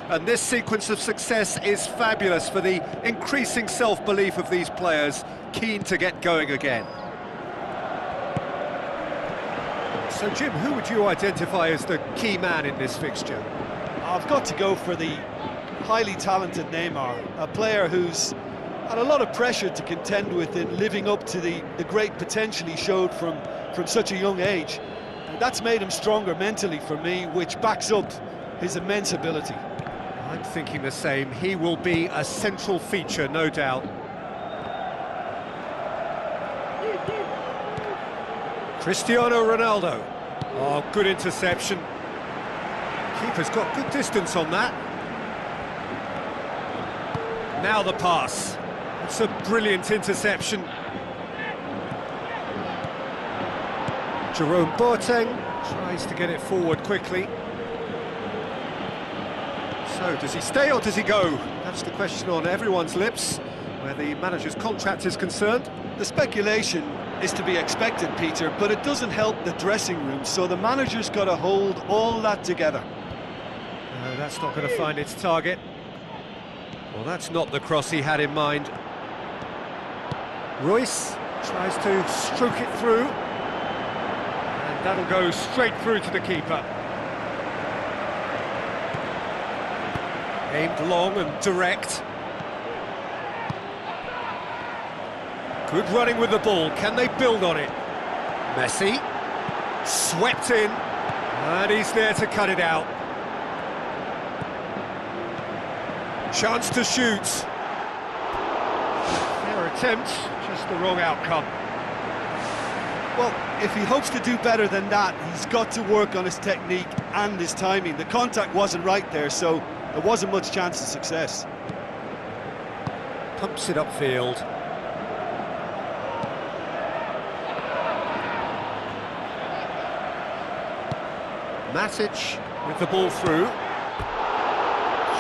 And this sequence of success is fabulous for the increasing self-belief of these players, keen to get going again. So, Jim, who would you identify as the key man in this fixture? I've got to go for the highly talented Neymar, a player who's had a lot of pressure to contend with in living up to the great potential he showed from such a young age. And that's made him stronger mentally for me, which backs up his immense ability. I'm thinking the same. He will be a central feature, no doubt. Cristiano Ronaldo. Oh, good interception. Keeper's got good distance on that. Now the pass. It's a brilliant interception. Jerome Boateng tries to get it forward quickly. So, does he stay or does he go? That's the question on everyone's lips, where the manager's contract is concerned. The speculation is to be expected, Peter, but it doesn't help the dressing room, so the manager's got to hold all that together. No, that's not going to find its target. Well, that's not the cross he had in mind. Royce tries to stroke it through, and that'll go straight through to the keeper. Aimed long and direct. Good running with the ball, can they build on it? Messi, swept in, and he's there to cut it out. Chance to shoot. Fair attempt, just the wrong outcome. Well, if he hopes to do better than that, he's got to work on his technique and his timing. The contact wasn't right there, so there wasn't much chance of success. Pumps it upfield. Matic with the ball through.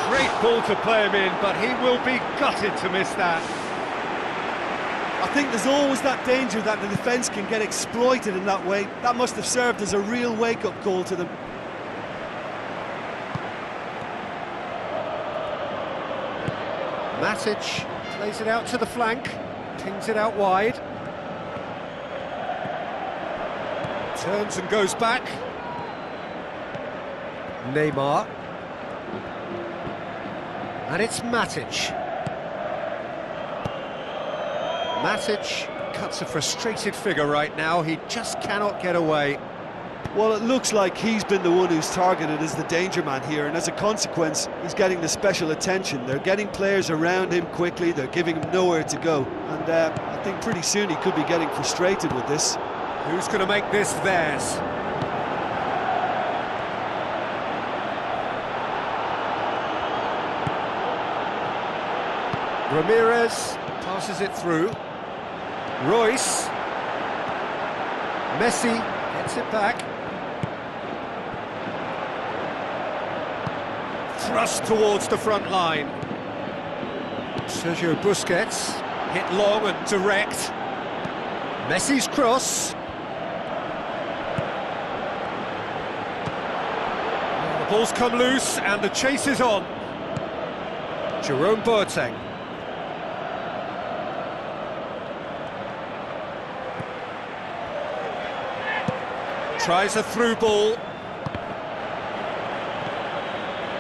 Great ball to play him in, but he will be gutted to miss that. I think there's always that danger that the defence can get exploited in that way. That must have served as a real wake-up call to them. Matic plays it out to the flank, pings it out wide. Turns and goes back. Neymar. And it's Matic. Matic cuts a frustrated figure right now. He just cannot get away. Well, it looks like he's been the one who's targeted as the danger man here, and as a consequence, he's getting the special attention. They're getting players around him quickly, they're giving him nowhere to go. And I think pretty soon he could be getting frustrated with this. Who's going to make this theirs? Ramirez passes it through. Royce. Messi gets it back. Thrust towards the front line. Sergio Busquets, hit long and direct. Messi's cross. The ball's come loose and the chase is on. Jerome Boateng. Tries a through ball.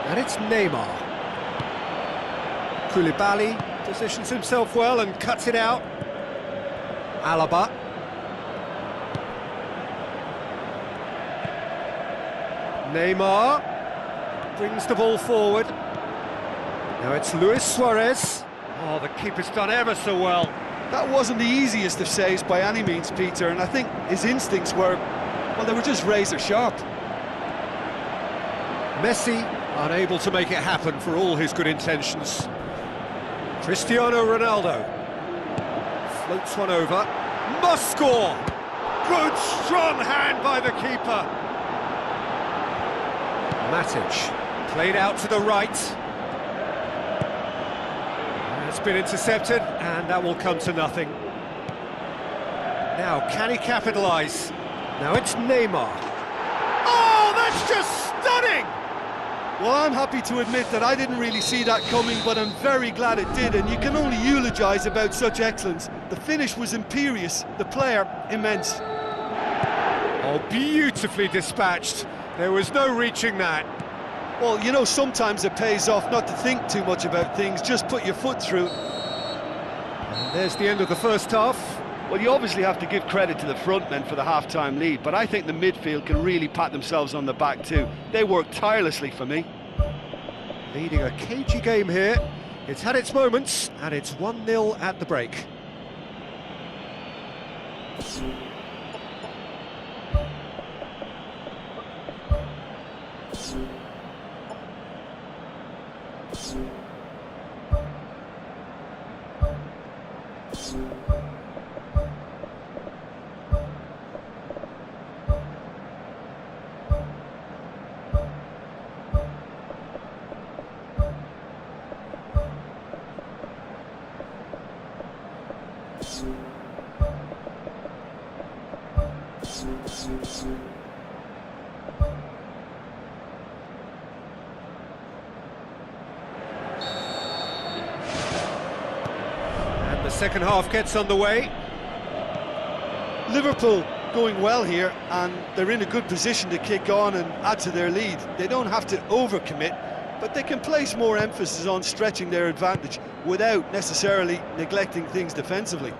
And it's Neymar. Koulibaly positions himself well and cuts it out. Alaba. Neymar brings the ball forward. Now it's Luis Suarez. Oh, the keeper's done ever so well. That wasn't the easiest of saves by any means, Peter, and I think his instincts were, well, they were just razor sharp. Messi unable to make it happen for all his good intentions. Cristiano Ronaldo floats one over. Must score! Good strong hand by the keeper. Matic played out to the right. It's been intercepted and that will come to nothing. Now can he capitalise? Now it's Neymar. Oh, that's just stunning! Well, I'm happy to admit that I didn't really see that coming, but I'm very glad it did, and you can only eulogise about such excellence. The finish was imperious, the player immense. Oh, beautifully dispatched. There was no reaching that. Well, you know, sometimes it pays off not to think too much about things, just put your foot through. And there's the end of the first half. Well, you obviously have to give credit to the front men for the half-time lead, but I think the midfield can really pat themselves on the back too. They worked tirelessly for me. Leading a cagey game here. It's had its moments, and it's 1-0 at the break. And the second half gets underway. Liverpool going well here, and they're in a good position to kick on and add to their lead. They don't have to overcommit, but they can place more emphasis on stretching their advantage without necessarily neglecting things defensively.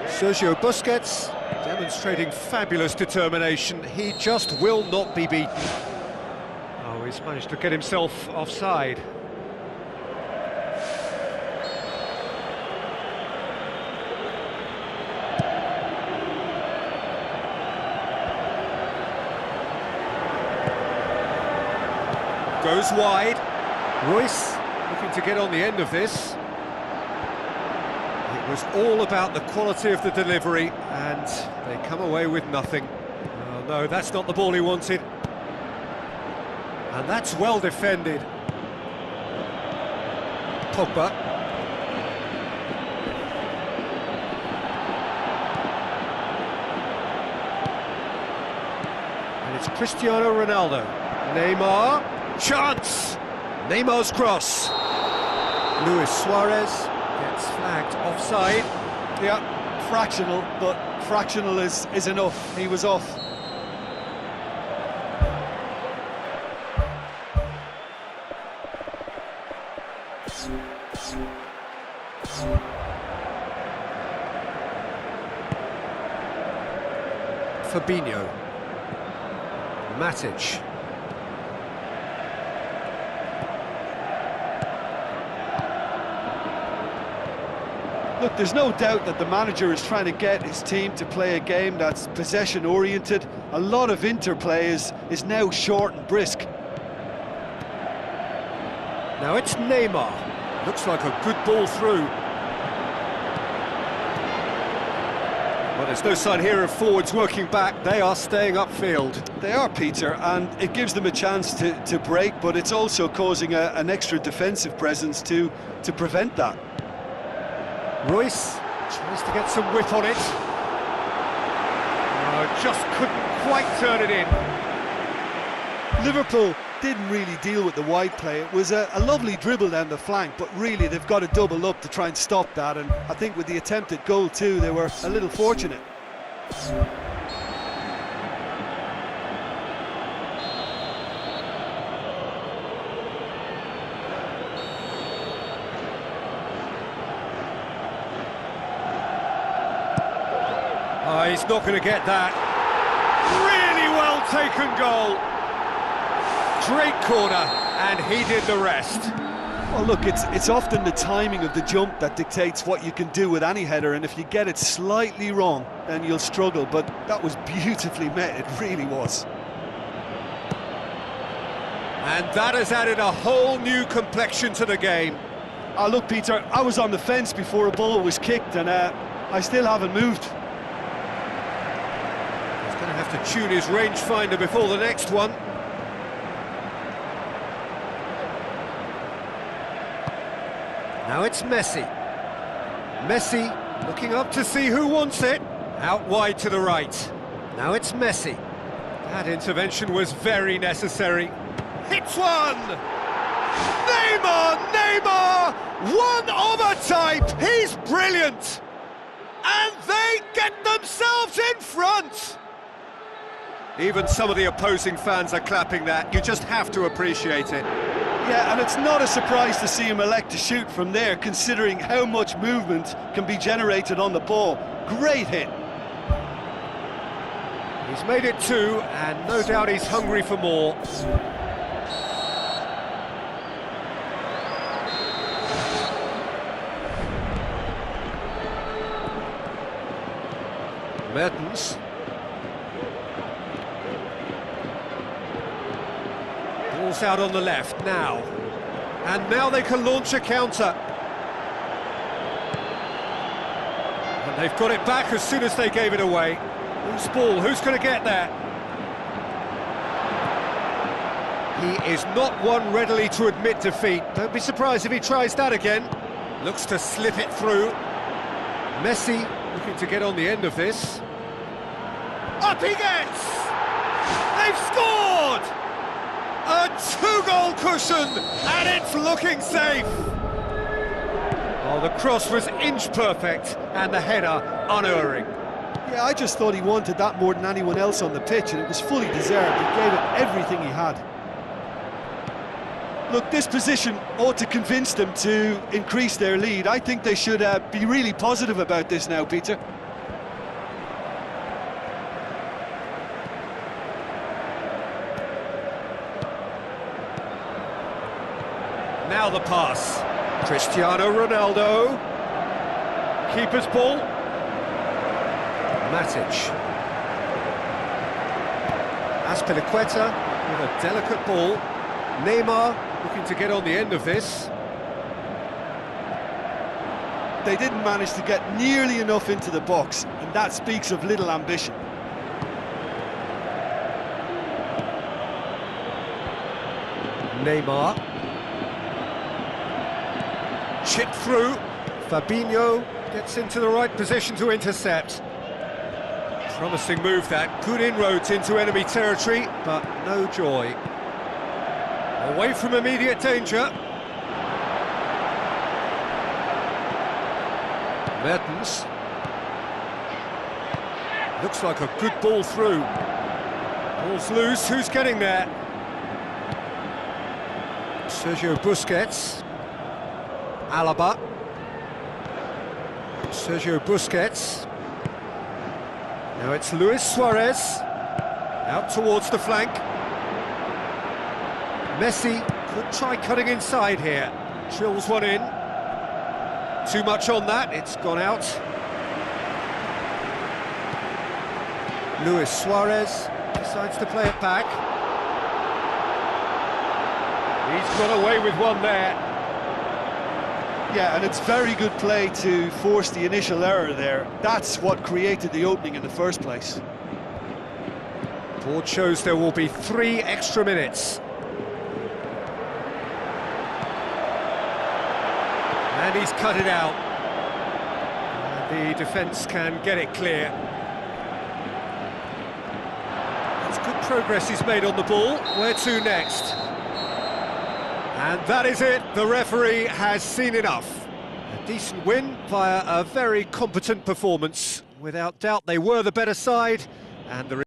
Sergio Busquets demonstrating fabulous determination. He just will not be beaten. Oh, he's managed to get himself offside. Goes wide. Royce looking to get on the end of this. It was all about the quality of the delivery, and they come away with nothing. Oh no, that's not the ball he wanted. And that's well defended. Pogba. And it's Cristiano Ronaldo. Neymar. Chance! Neymar's cross. Luis Suarez gets flagged offside. Yeah, fractional, but fractional is enough. He was off. Fabinho. Matic. Look, there's no doubt that the manager is trying to get his team to play a game that's possession-oriented. A lot of interplay is now short and brisk. Now it's Neymar. Looks like a good ball through. Well, there's no sign here of forwards working back. They are staying upfield. They are, Peter, and it gives them a chance to break, but it's also causing an extra defensive presence to prevent that. Royce tries to get some whip on it. Just couldn't quite turn it in. Liverpool didn't really deal with the wide play. It was a lovely dribble down the flank, but really they've got to double up to try and stop that, and I think with the attempted goal too, they were a little fortunate. Oh, he's not going to get that. Really well taken goal. Great corner, and he did the rest. Well, look, it's often the timing of the jump that dictates what you can do with any header, and if you get it slightly wrong, then you'll struggle, but that was beautifully met, it really was. And that has added a whole new complexion to the game. Look, Peter, I was on the fence before a ball was kicked, and I still haven't moved. He's going to have to tune his rangefinder before the next one. Now it's Messi. Messi looking up to see who wants it. Out wide to the right. Now it's Messi. That intervention was very necessary. Hits one! Neymar! One of a type! He's brilliant! And they get themselves in front! Even some of the opposing fans are clapping that. You just have to appreciate it. Yeah, and it's not a surprise to see him elect to shoot from there, considering how much movement can be generated on the ball. Great hit. He's made it two, and no doubt he's hungry for more. Mertens. Ball's out on the left now. And now they can launch a counter. And they've got it back as soon as they gave it away. Whose ball? Who's going to get there? He is not one readily to admit defeat. Don't be surprised if he tries that again. Looks to slip it through. Messi looking to get on the end of this. Up he gets! They've scored! A two-goal cushion, and it's looking safe! Oh, the cross was inch-perfect, and the header unerring. Yeah, I just thought he wanted that more than anyone else on the pitch, and it was fully deserved. He gave it everything he had. Look, this position ought to convince them to increase their lead. I think they should be really positive about this now, Peter. Now the pass. Cristiano Ronaldo. Keeper's ball. Matic. Azpilicueta with a delicate ball. Neymar looking to get on the end of this. They didn't manage to get nearly enough into the box, and that speaks of little ambition. Neymar. Chip through. Fabinho gets into the right position to intercept. Promising move that. Good inroads into enemy territory, but no joy. Away from immediate danger. Mertens. Looks like a good ball through. Ball's loose, who's getting there? Sergio Busquets. Alaba. Sergio Busquets. Now it's Luis Suarez. Out towards the flank. Messi could try cutting inside here. Drills one in. Too much on that, it's gone out. Luis Suarez decides to play it back. He's got away with one there. Yeah, and it's very good play to force the initial error there. That's what created the opening in the first place. Board shows there will be 3 extra minutes. And he's cut it out. And the defence can get it clear. It's good progress he's made on the ball. Where to next? And that is it. The referee has seen enough. A decent win via a very competent performance. Without doubt, they were the better side, and the